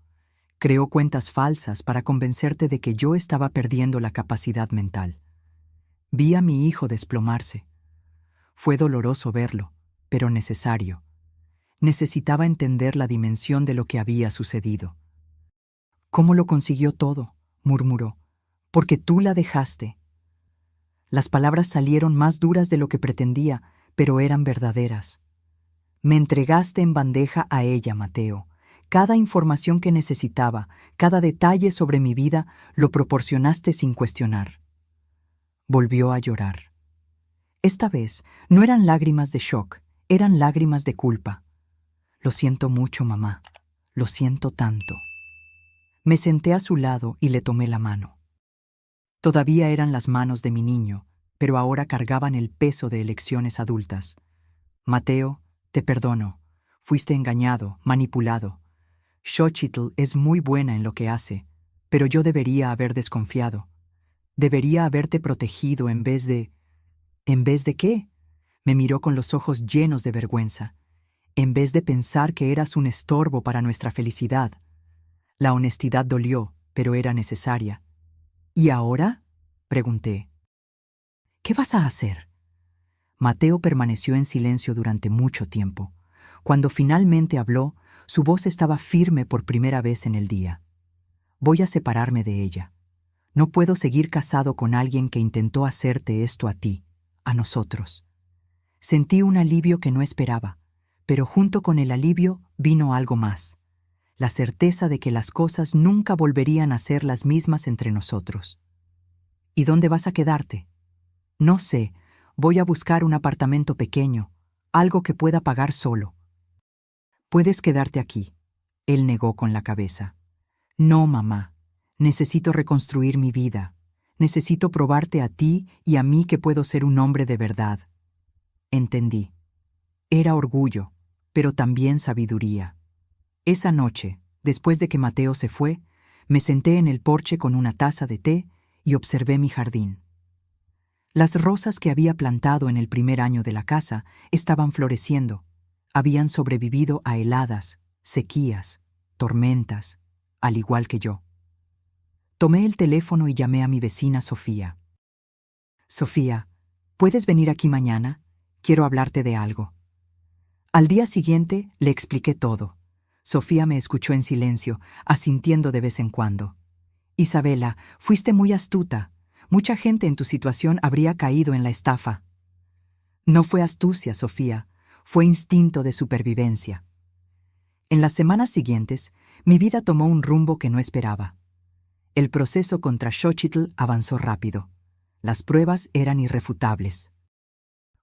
Creó cuentas falsas para convencerte de que yo estaba perdiendo la capacidad mental. Vi a mi hijo desplomarse. Fue doloroso verlo, pero necesario. Necesitaba entender la dimensión de lo que había sucedido». «¿Cómo lo consiguió todo?», murmuró. «Porque tú la dejaste». Las palabras salieron más duras de lo que pretendía, pero eran verdaderas. Me entregaste en bandeja a ella, Mateo. Cada información que necesitaba, cada detalle sobre mi vida, lo proporcionaste sin cuestionar. Volvió a llorar. Esta vez no eran lágrimas de shock, eran lágrimas de culpa. Lo siento mucho, mamá. Lo siento tanto. Me senté a su lado y le tomé la mano. Todavía eran las manos de mi niño, pero ahora cargaban el peso de elecciones adultas. Mateo, te perdono. Fuiste engañado, manipulado. Xochitl es muy buena en lo que hace, pero yo debería haber desconfiado. Debería haberte protegido en vez de... ¿En vez de qué? Me miró con los ojos llenos de vergüenza. En vez de pensar que eras un estorbo para nuestra felicidad. La honestidad dolió, pero era necesaria. ¿Y ahora?, pregunté. ¿Qué vas a hacer? Mateo permaneció en silencio durante mucho tiempo. Cuando finalmente habló, su voz estaba firme por primera vez en el día. Voy a separarme de ella. No puedo seguir casado con alguien que intentó hacerte esto a ti, a nosotros. Sentí un alivio que no esperaba, pero junto con el alivio vino algo más. La certeza de que las cosas nunca volverían a ser las mismas entre nosotros. ¿Y dónde vas a quedarte? No sé, voy a buscar un apartamento pequeño, algo que pueda pagar solo. Puedes quedarte aquí. Él negó con la cabeza. No, mamá. Necesito reconstruir mi vida. Necesito probarte a ti y a mí que puedo ser un hombre de verdad. Entendí. Era orgullo, pero también sabiduría. Esa noche, después de que Mateo se fue, me senté en el porche con una taza de té y observé mi jardín. Las rosas que había plantado en el primer año de la casa estaban floreciendo. Habían sobrevivido a heladas, sequías, tormentas, al igual que yo. Tomé el teléfono y llamé a mi vecina Sofía. Sofía, ¿puedes venir aquí mañana? Quiero hablarte de algo. Al día siguiente le expliqué todo. Sofía me escuchó en silencio, asintiendo de vez en cuando. Isabela, fuiste muy astuta. Mucha gente en tu situación habría caído en la estafa. No fue astucia, Sofía, fue instinto de supervivencia. En las semanas siguientes, mi vida tomó un rumbo que no esperaba. El proceso contra Xochitl avanzó rápido. Las pruebas eran irrefutables.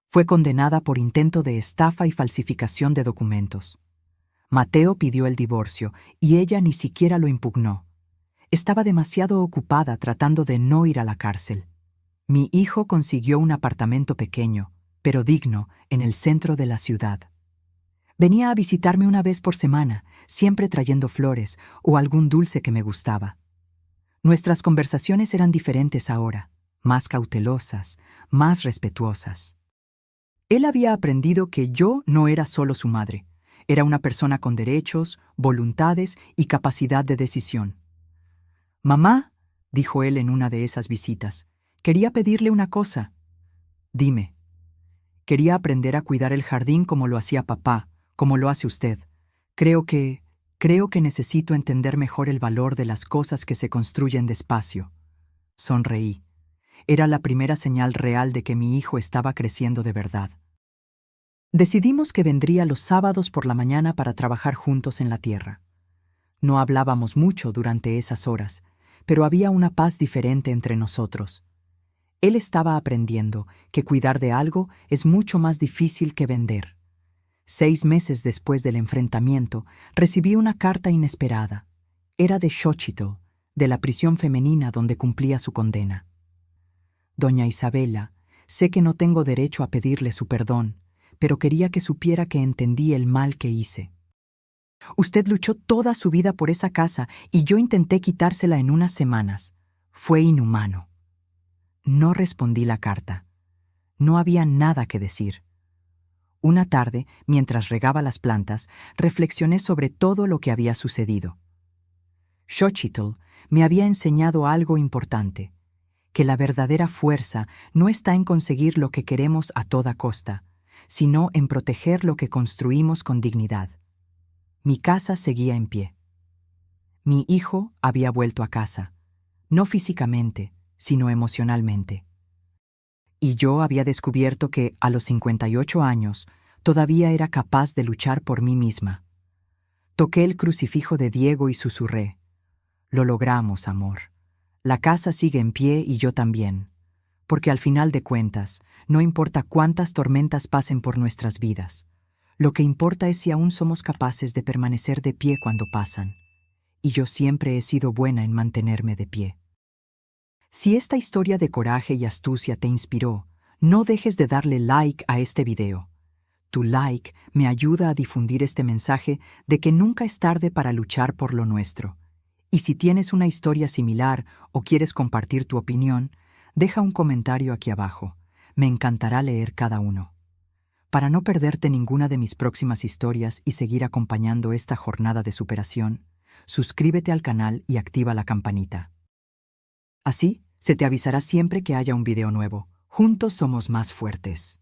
Fue condenada por intento de estafa y falsificación de documentos. Mateo pidió el divorcio y ella ni siquiera lo impugnó. Estaba demasiado ocupada tratando de no ir a la cárcel. Mi hijo consiguió un apartamento pequeño, pero digno, en el centro de la ciudad. Venía a visitarme una vez por semana, siempre trayendo flores o algún dulce que me gustaba. Nuestras conversaciones eran diferentes ahora, más cautelosas, más respetuosas. Él había aprendido que yo no era solo su madre, era una persona con derechos, voluntades y capacidad de decisión. «Mamá», dijo él en una de esas visitas, «quería pedirle una cosa». «Dime». «Quería aprender a cuidar el jardín como lo hacía papá, como lo hace usted. Creo que necesito entender mejor el valor de las cosas que se construyen despacio». Sonreí. Era la primera señal real de que mi hijo estaba creciendo de verdad. Decidimos que vendría los sábados por la mañana para trabajar juntos en la tierra. No hablábamos mucho durante esas horas, pero había una paz diferente entre nosotros. Él estaba aprendiendo que cuidar de algo es mucho más difícil que vender. 6 meses después del enfrentamiento, recibí una carta inesperada. Era de Xochitl, de la prisión femenina donde cumplía su condena. «Doña Isabela, sé que no tengo derecho a pedirle su perdón, pero quería que supiera que entendí el mal que hice. Usted luchó toda su vida por esa casa y yo intenté quitársela en unas semanas. Fue inhumano». No respondí la carta. No había nada que decir. Una tarde, mientras regaba las plantas, reflexioné sobre todo lo que había sucedido. Xochitl me había enseñado algo importante, que la verdadera fuerza no está en conseguir lo que queremos a toda costa, sino en proteger lo que construimos con dignidad. Mi casa seguía en pie. Mi hijo había vuelto a casa, no físicamente, sino emocionalmente. Y yo había descubierto que, a los 58 años, todavía era capaz de luchar por mí misma. Toqué el crucifijo de Diego y susurré: «Lo logramos, amor. La casa sigue en pie y yo también. Porque al final de cuentas, no importa cuántas tormentas pasen por nuestras vidas. Lo que importa es si aún somos capaces de permanecer de pie cuando pasan. Y yo siempre he sido buena en mantenerme de pie». Si esta historia de coraje y astucia te inspiró, no dejes de darle like a este video. Tu like me ayuda a difundir este mensaje de que nunca es tarde para luchar por lo nuestro. Y si tienes una historia similar o quieres compartir tu opinión, deja un comentario aquí abajo. Me encantará leer cada uno. Para no perderte ninguna de mis próximas historias y seguir acompañando esta jornada de superación, suscríbete al canal y activa la campanita. Así, se te avisará siempre que haya un video nuevo. Juntos somos más fuertes.